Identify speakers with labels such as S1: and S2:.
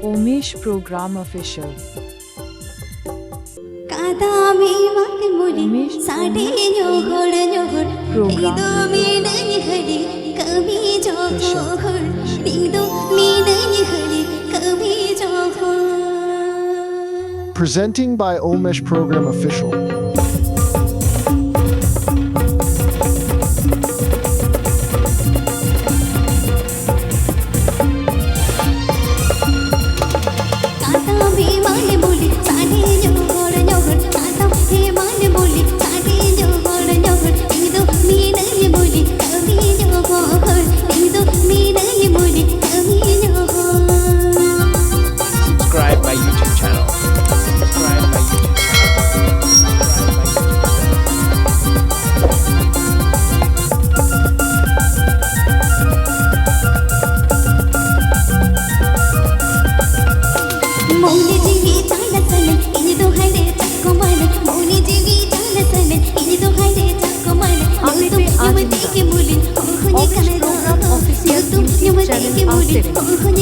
S1: Umesh Program Official.
S2: Umesh साढ़े जोगड़ जोगड़ नींदो में नहीं हरी कभी जोगड़ नींदो में नहीं हरी कभी jugaad
S3: Presenting by Umesh Program Official.
S4: Subscribe my YouTube channel. Subscribe my YouTube
S2: Mauni जीवी चाल सलन इन दो हरे चक्कमान मौनी जीवी चाल सलन इन दो हरे चक्कमान
S1: Ahmet Bey Adil'den Umesh Program Official YouTube channel